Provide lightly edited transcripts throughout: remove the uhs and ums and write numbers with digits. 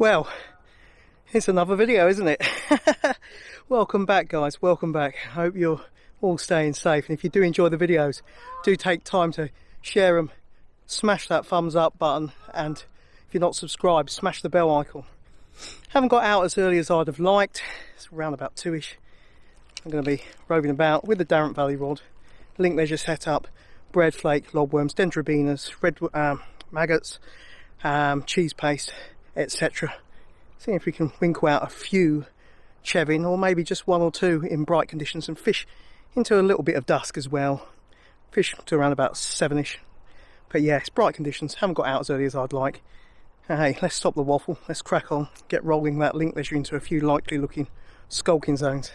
Well, it's another video, isn't it? Welcome back, guys, welcome back. I hope you're all staying safe, and if you do enjoy the videos, do take time to share them, smash that thumbs up button, and if you're not subscribed, smash the bell icon. Haven't got out as early as I'd have liked. It's around about 2ish. I'm going to be roving about with the Darent Valley rod, link measure set up, bread flake, lobworms, dendrobinas, red maggots, cheese paste, etc. See if we can winkle out a few chevin, or maybe just one or two in bright conditions, and fish into a little bit of dusk as well. Fish to around about 7ish. But yeah, it's bright conditions. Haven't got out as early as I'd like. Hey, let's stop the waffle. Let's crack on. Get rolling that link measure into a few likely looking skulking zones.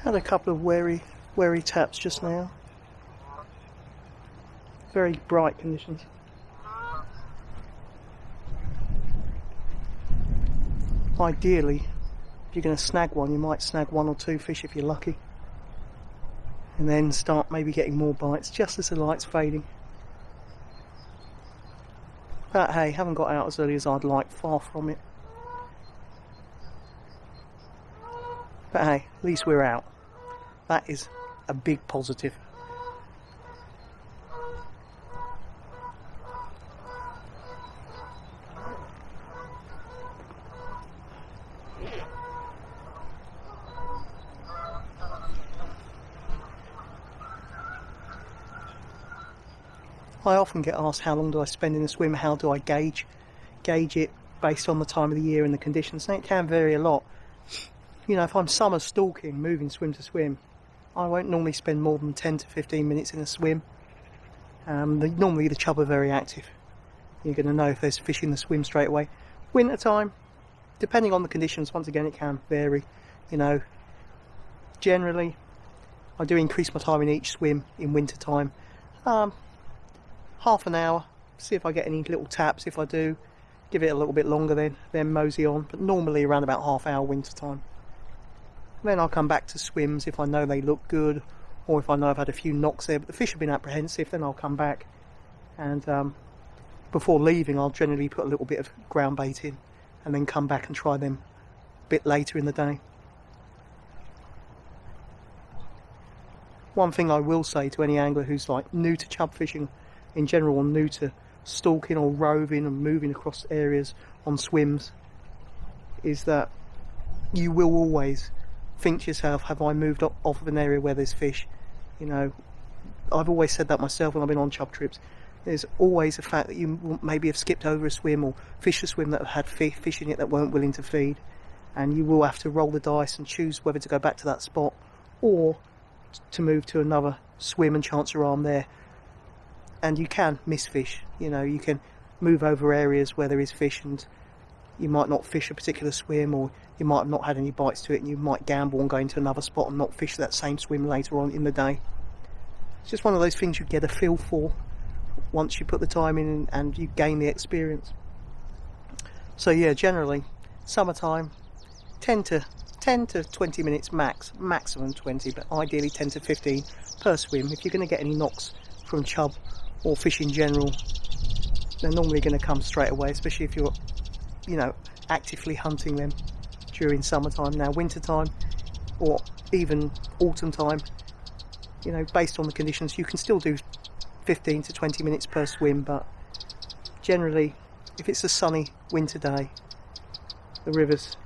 Had a couple of wary taps just now. Very bright conditions. Ideally, if you're going to snag one, you might snag one or two fish if you're lucky, and then start maybe getting more bites just as the light's fading. But hey, haven't got out as early as I'd like, far from it. But hey, at least we're out. That is a big positive. I often get asked how long do I spend in the swim, how do I gauge it based on the time of the year and the conditions, and it can vary a lot. You know, if I'm summer stalking, moving swim to swim, I won't normally spend more than 10 to 15 minutes in a swim. Normally the chub are very active. You're going to know if there's fish in the swim straight away. Winter time, depending on the conditions, once again it can vary. You know, generally I do increase my time in each swim in winter time. Half an hour, see if I get any little taps. If I do, give it a little bit longer, then mosey on, but normally around about half hour winter time. Then I'll come back to swims if I know they look good, or if I know I've had a few knocks there but the fish have been apprehensive. Then I'll come back, and before leaving I'll generally put a little bit of ground bait in, and then come back and try them a bit later in the day. One thing I will say to any angler who's like new to chub fishing in general, or new to stalking or roving and moving across areas on swims, is that you will always think to yourself, have I moved off of an area where there's fish? You know, I've always said that myself when I've been on chub trips. There's always a fact that you maybe have skipped over a swim or fished a swim that have had fish in it that weren't willing to feed, and you will have to roll the dice and choose whether to go back to that spot or to move to another swim and chance your arm there. And you can miss fish. You know, you can move over areas where there is fish and you might not fish a particular swim, or you might have not had any bites to it, and you might gamble and go into another spot and not fish that same swim later on in the day. It's just one of those things you get a feel for once you put the time in and you gain the experience. So yeah, generally summertime 10 to 10 to 20 minutes max, maximum 20, but ideally 10 to 15 per swim. If you're going to get any knocks from chub or fish in general, they're normally going to come straight away, especially if you're, you know, actively hunting them during summertime. Now wintertime or even autumn time, you know, based on the conditions, you can still do 15 to 20 minutes per swim, but generally if it's a sunny winter day, the river's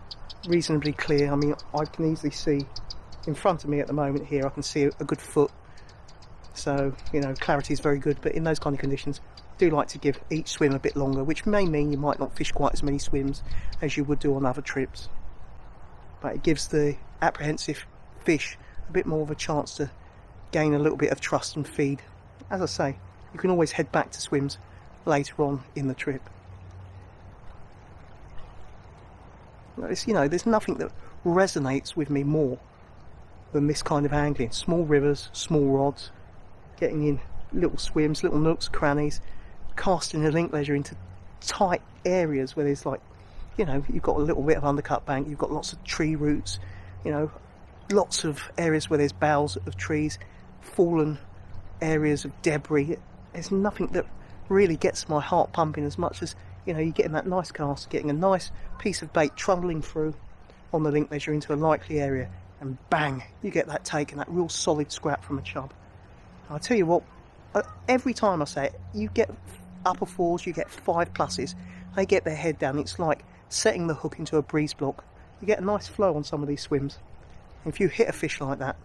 reasonably clear. I mean, I can easily see in front of me at the moment here, I can see a good foot, so you know, clarity is very good. But in those kind of conditions, I do like to give each swim a bit longer, which may mean you might not fish quite as many swims as you would do on other trips, but it gives the apprehensive fish a bit more of a chance to gain a little bit of trust and feed. As I say, you can always head back to swims later on in the trip. It's, you know, there's nothing that resonates with me more than this kind of angling. Small rivers, small rods, getting in little swims, little nooks, crannies, casting a link ledger into tight areas where there's, like, you know, you've got a little bit of undercut bank, you've got lots of tree roots, you know, lots of areas where there's boughs of trees, fallen areas of debris. There's nothing that really gets my heart pumping as much as, you know, you're getting that nice cast, getting a nice piece of bait trundling through on the link ledger into a likely area, and bang, you get that take and that real solid scrap from a chub. I'll tell you what, every time I say it, you get upper fours, you get 5 pluses, they get their head down. It's like setting the hook into a breeze block. You get a nice flow on some of these swims. If you hit a fish like that,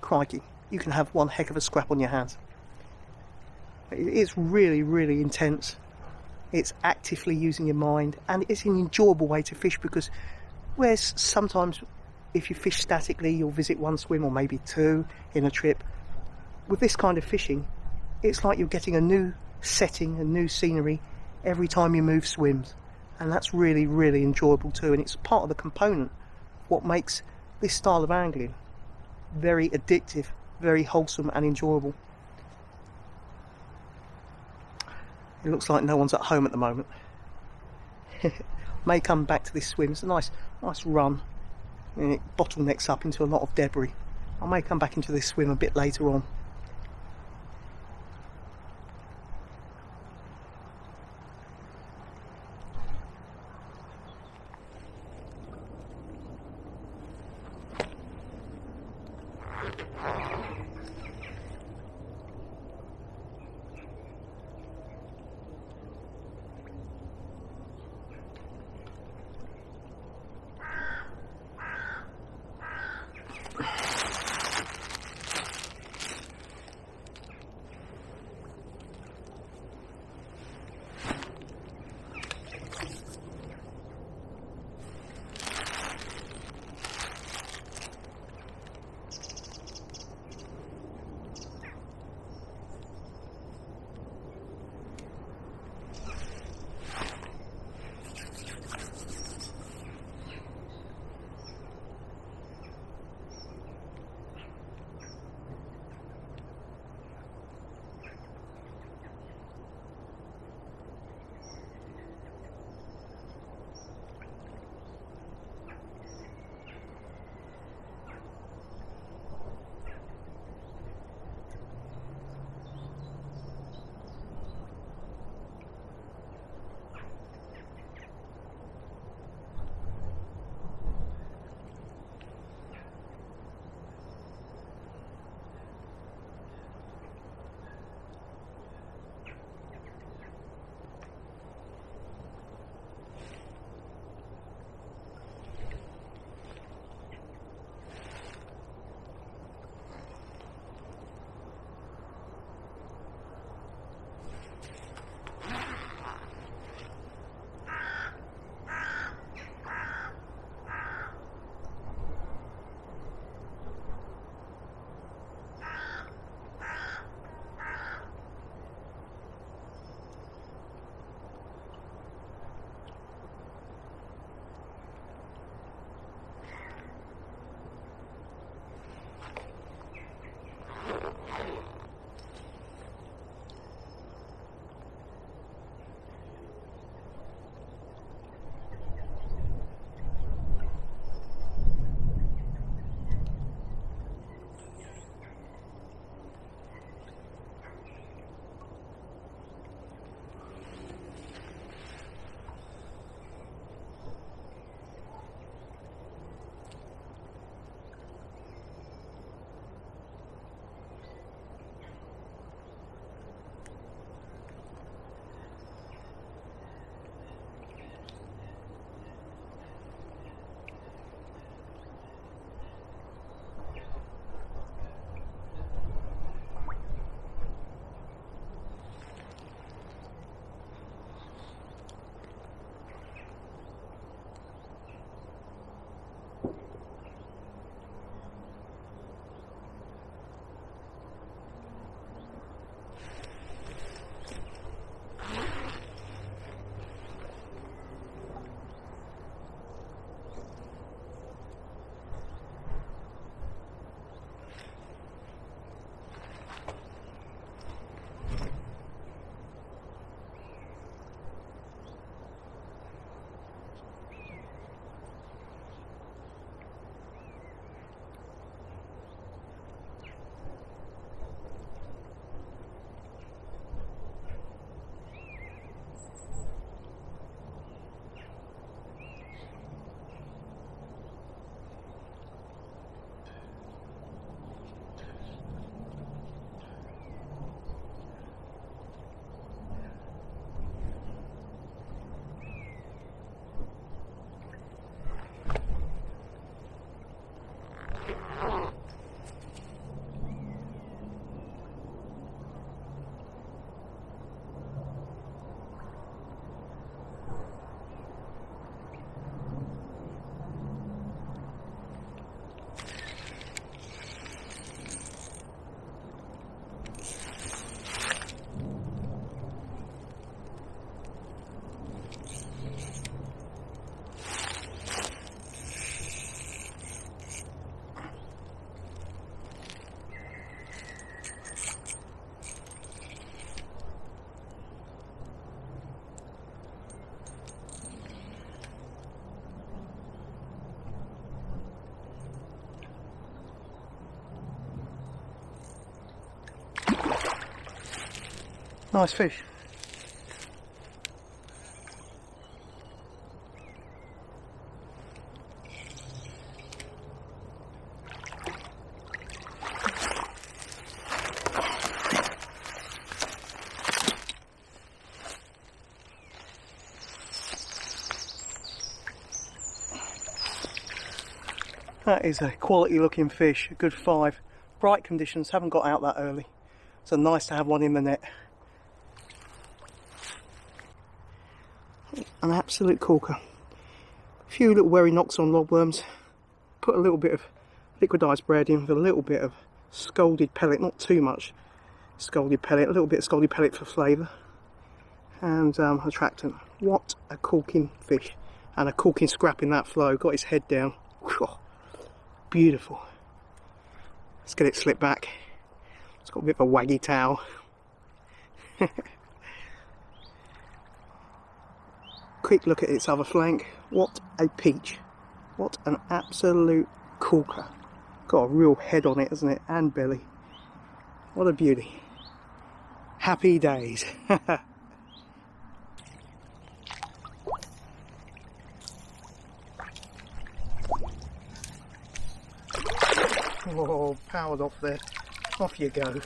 crikey, you can have one heck of a scrap on your hands. It's really, really intense. It's actively using your mind, and it's an enjoyable way to fish, because whereas sometimes if you fish statically you'll visit one swim or maybe 2 in a trip, with this kind of fishing it's like you're getting a new setting, a new scenery every time you move swims, and that's really, really enjoyable too. And it's part of the component what makes this style of angling very addictive, very wholesome and enjoyable. It looks like no one's at home at the moment. May come back to this swim. It's a nice run, and it bottlenecks up into a lot of debris. I may come back into this swim a bit later on. Nice fish. That is a quality looking fish, a good 5. Bright conditions, haven't got out that early, so nice to have one in the net. An absolute corker. A few little wary knocks on lobworms. Put a little bit of liquidised bread in with a little bit of scalded pellet, not too much scalded pellet, a little bit of scalded pellet for flavour. And attractant. What a corking fish. And a corking scrap in that flow, got his head down. Whew. Beautiful. Let's get it slipped back. It's got a bit of a waggy tail. Quick look at its other flank. What a peach. What an absolute corker. Got a real head on it, hasn't it? And belly. What a beauty. Happy days. Oh, powered off there. Off you go.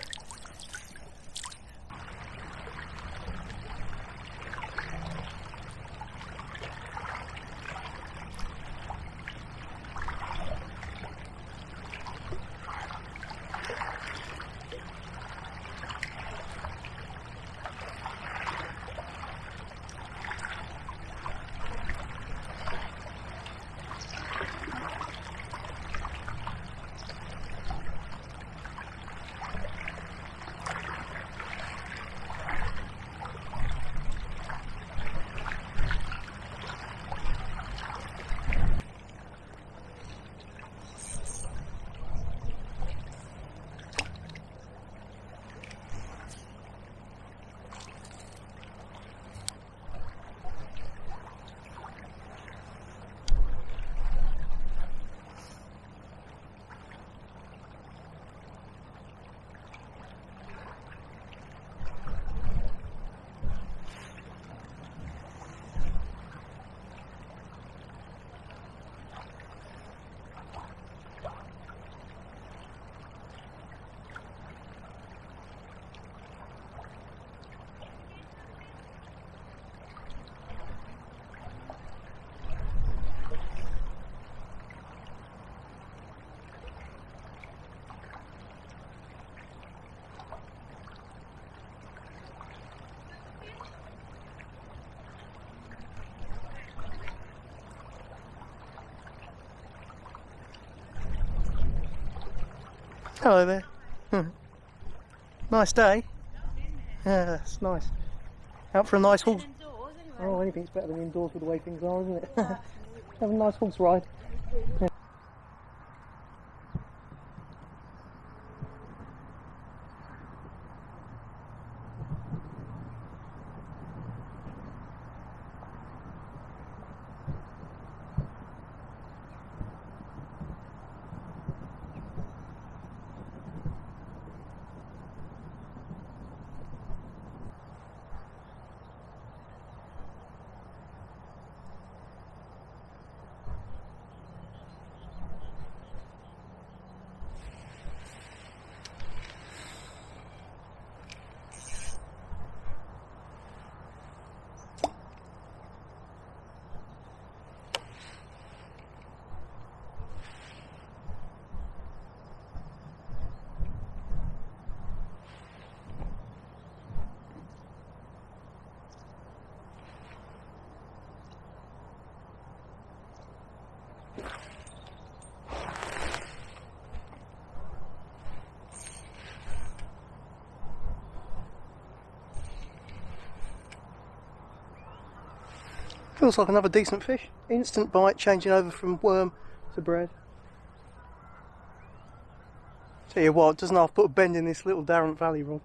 Hello there. Nice day. Yeah, it's nice. Out for a nice horse. Oh, anything's better than indoors with the way things are, isn't it? Have a nice horse ride. Yeah. Feels like another decent fish. Instant bite, changing over from worm to bread. Tell you what, doesn't half put a bend in this little Darent Valley rod.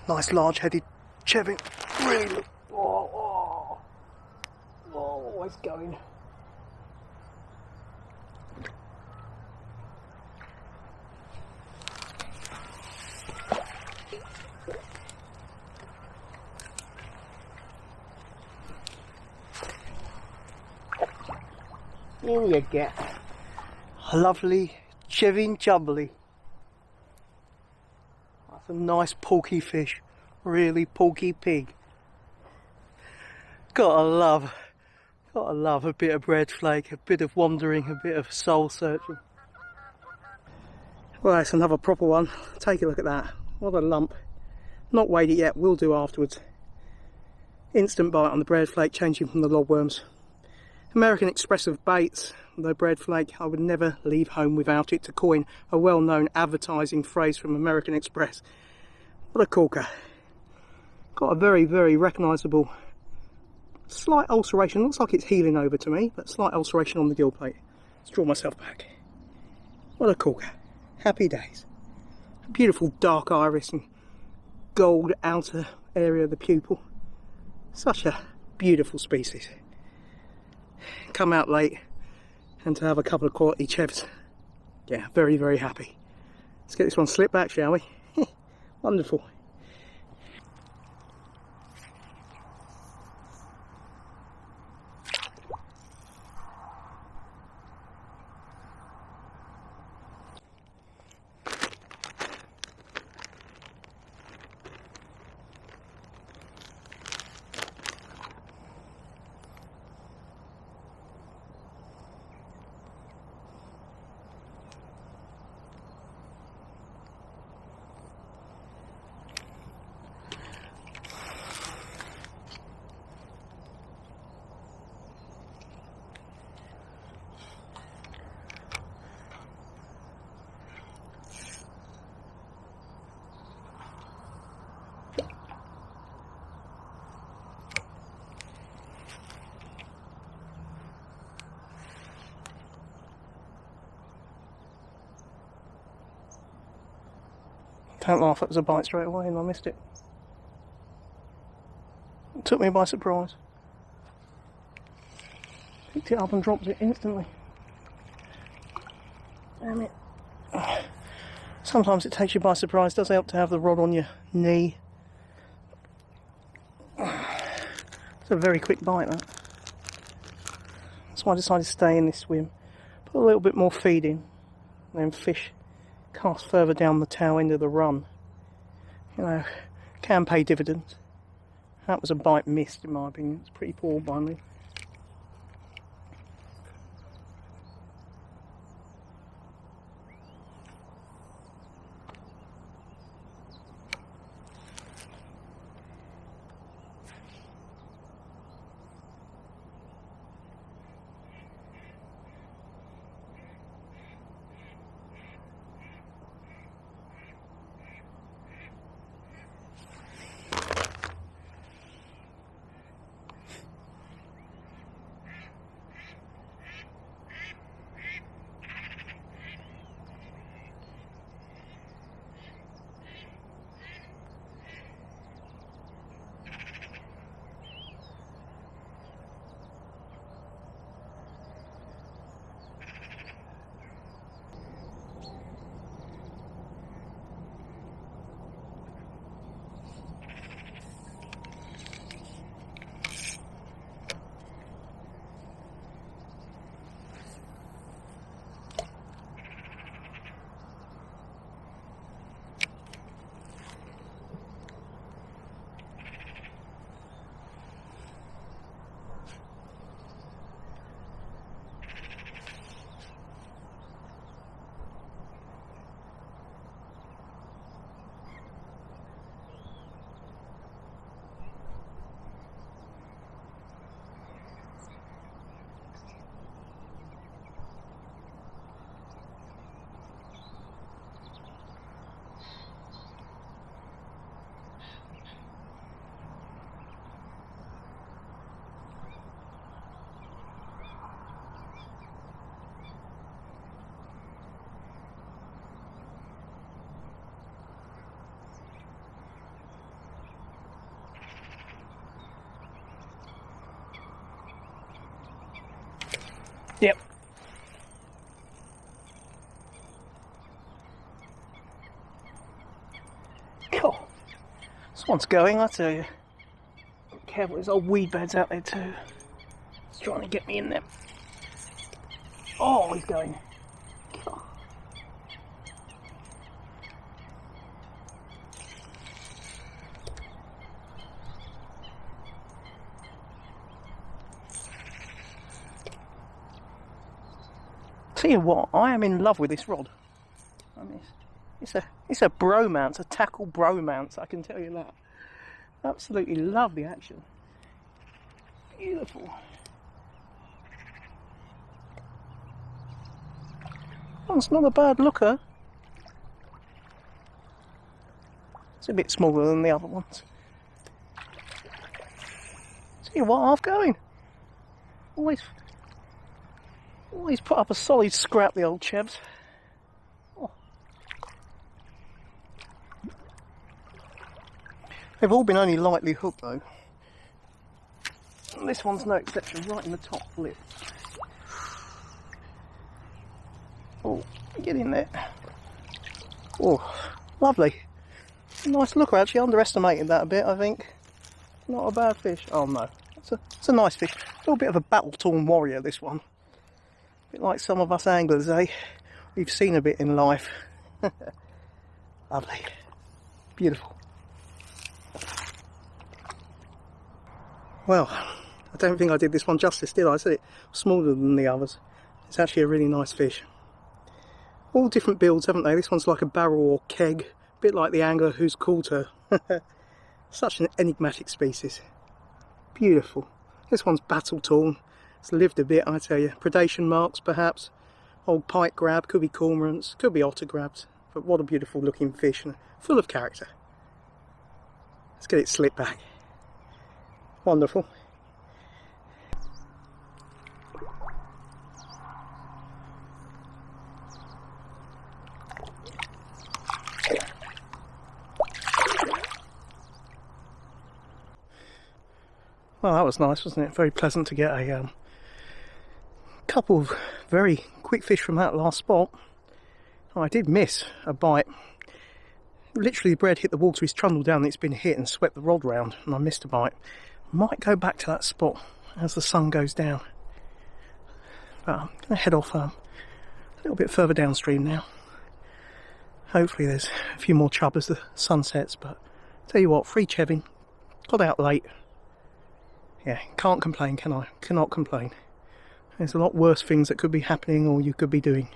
Nice large-headed chevin. Really look. Oh, it's going. In you get. Lovely chivin chubbly. That's a nice porky fish. Really porky pig. Gotta love a bit of bread flake, a bit of wandering, a bit of soul searching. Well, it's another proper one. Take a look at that. What a lump. Not weighed it yet, will do afterwards. Instant bite on the bread flake, changing from the lobworms. American Express of baits, the bread flake. I would never leave home without it, to coin a well-known advertising phrase from American Express. What a corker. Got a very, very recognisable slight ulceration. Looks like it's healing over to me, but slight ulceration on the gill plate. Let's draw myself back. What a corker. Happy days. Beautiful dark iris and gold outer area of the pupil. Such a beautiful species. Come out late and to have a couple of quality chevs. Yeah, very, very happy. Let's get this one slipped back, shall we? Wonderful. Don't laugh, it was a bite straight away and I missed it. It took me by surprise. Picked it up and dropped it instantly. Damn it. Sometimes it takes you by surprise. It does help to have the rod on your knee. It's a very quick bite, that. That's why I decided to stay in this swim. Put a little bit more feed in, and then fish cast further down the tail end of the run. You know, can pay dividends. That was a bite missed, in my opinion. It's pretty poor by me. Yep. Cool. This one's going, I tell you. Careful, there's old weed beds out there too. It's trying to get me in there. Oh, he's going. Tell you what, I am in love with this rod. I mean, it's a bromance, a tackle bromance, I can tell you that. Absolutely love the action. Beautiful. Oh, it's not a bad looker. It's a bit smaller than the other ones. Tell you what, half going. Always put up a solid scrap, the old chebs. Oh. They've all been only lightly hooked though. And this one's no exception, right in the top lip. Oh, get in there. Oh, lovely. Nice looker, actually. Underestimated that a bit, I think. Not a bad fish. Oh no, it's a nice fish. A little bit of a battle-torn warrior, this one. A bit like some of us anglers, eh? We've seen a bit in life. Lovely. Beautiful. Well, I don't think I did this one justice, did I? I said it was smaller than the others. It's actually a really nice fish. All different builds, haven't they? This one's like a barrel or keg, a bit like the angler who's caught her. Such an enigmatic species. Beautiful. This one's battle torn. It's lived a bit, I tell you. Predation marks, perhaps. Old pike grab, could be cormorants, could be otter grabs. But what a beautiful looking fish, and full of character. Let's get it slipped back. Wonderful. Well, that was nice, wasn't it? Very pleasant to get a couple of very quick fish from that last spot. Oh, I did miss a bite. Literally the bread hit the water, he's trundled down, it's been hit and swept the rod round, and I missed a bite. Might go back to that spot as the sun goes down. But I'm going to head off a little bit further downstream now. Hopefully there's a few more chub as the sun sets, but tell you what, free chebbing, got out late. Yeah, can't complain, can I? Cannot complain. There's a lot worse things that could be happening or you could be doing.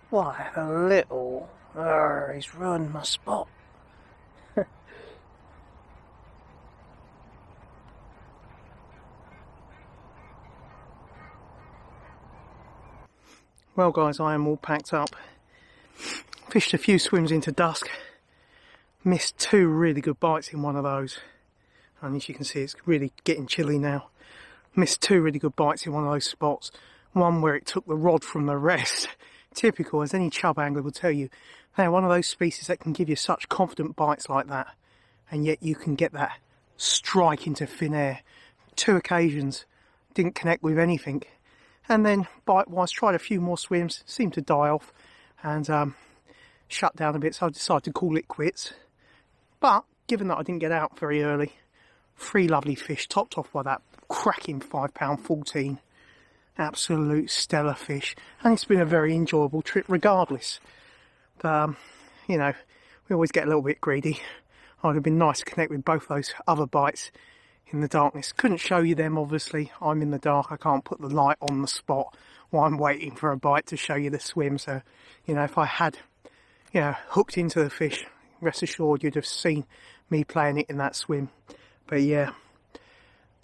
Why, a little... he's ruined my spot. Well guys, I am all packed up. Fished a few swims into dusk. Missed two really good bites in one of those. And as you can see, it's really getting chilly now. Missed two really good bites in one of those spots. One where it took the rod from the rest. Typical, as any chub angler will tell you. They're one of those species that can give you such confident bites like that. And yet you can get that strike into thin air 2 occasions, didn't connect with anything. And then bite-wise, tried a few more swims, seemed to die off and shut down a bit, so I decided to call it quits. But given that I didn't get out very early, 3 lovely fish, topped off by that cracking £5.14. Absolute stellar fish, and it's been a very enjoyable trip regardless. But you know, we always get a little bit greedy. It would have been nice to connect with both those other bites in the darkness. Couldn't show you them, obviously. I'm in the dark, I can't put the light on the spot while I'm waiting for a bite to show you the swim. So you know, if I had, you know, hooked into the fish, rest assured you'd have seen me playing it in that swim. But yeah,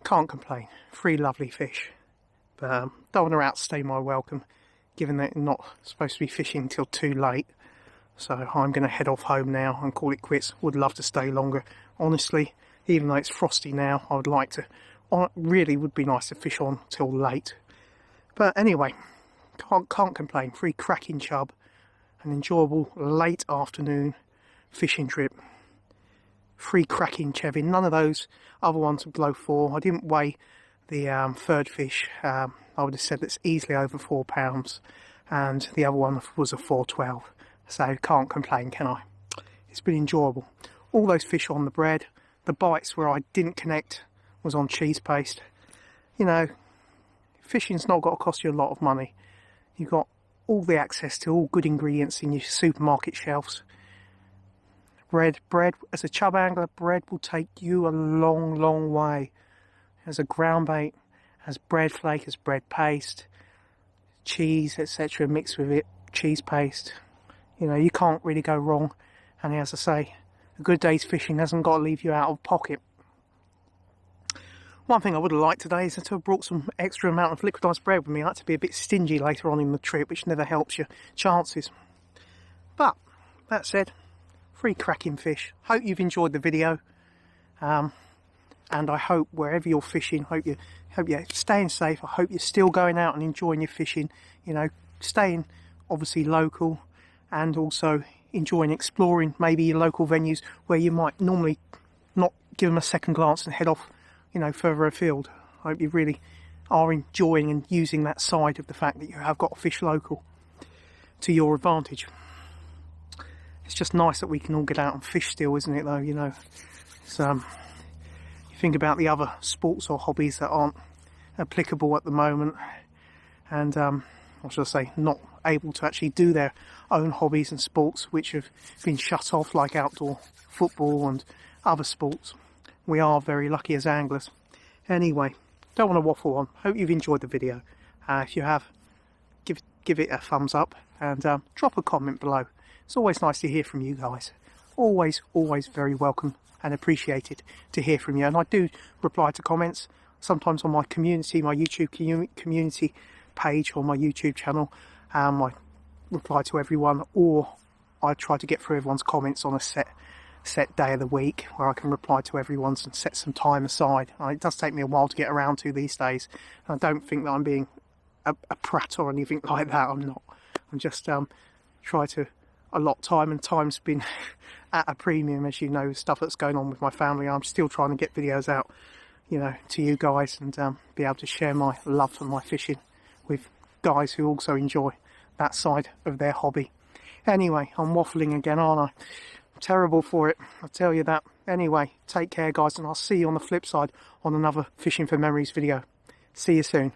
can't complain. 3 lovely fish. But don't want to outstay my welcome, given that I'm not supposed to be fishing till too late. So I'm going to head off home now and call it quits. Would love to stay longer, honestly. Even though it's frosty now, I would like to. Really would be nice to fish on till late. But anyway, can't complain. 3 cracking chub, an enjoyable late afternoon fishing trip. 3 cracking chevin. None of those other ones would go 4. I didn't weigh the 3rd fish. I would have said that's easily over 4 pounds, and the other one was a 4.12. So can't complain, can I? It's been enjoyable. All those fish on the bread. The bites where I didn't connect was on cheese paste. You know, fishing's not got to cost you a lot of money. You've got all the access to all good ingredients in your supermarket shelves. Bread, as a chub angler, bread will take you a long, long way. As a ground bait, as bread flake, as bread paste, cheese, etc. mixed with it, cheese paste. You know, you can't really go wrong. And as I say, a good day's fishing hasn't got to leave you out of pocket. One thing I would have liked today is to have brought some extra amount of liquidised bread with me. I like to be a bit stingy later on in the trip, which never helps your chances. But, that said, 3 cracking fish. Hope you've enjoyed the video. And I hope wherever you're fishing, hope you're staying safe. I hope you're still going out and enjoying your fishing. You know, staying obviously local, and also enjoying exploring maybe your local venues where you might normally not give them a second glance and head off, you know, further afield. I hope you really are enjoying and using that side of the fact that you have got to fish local to your advantage. It's just nice that we can all get out and fish still, isn't it, though? You know, it's, you think about the other sports or hobbies that aren't applicable at the moment, and what should I say, not able to actually do their own hobbies and sports, which have been shut off, like outdoor football and other sports. We are very lucky as anglers. Anyway, don't want to waffle on. Hope you've enjoyed the video. If you have, give it a thumbs up, and drop a comment below. It's always nice to hear from you guys. Always very welcome and appreciated to hear from you. And I do reply to comments, sometimes on my community, my YouTube community page or my YouTube channel. I reply to everyone, or I try to get through everyone's comments on a set day of the week where I can reply to everyone's and set some time aside. It does take me a while to get around to these days. I don't think that I'm being a prat or anything like that. I'm not. I'm just try to allot time, and time's been at a premium, as you know, stuff that's going on with my family. I'm still trying to get videos out, you know, to you guys, and be able to share my love for my fishing with guys who also enjoy that side of their hobby. Anyway, I'm waffling again, aren't I? I'm terrible for it, I'll tell you that. Anyway, take care guys, and I'll see you on the flip side on another Fishing for Memories video. See you soon.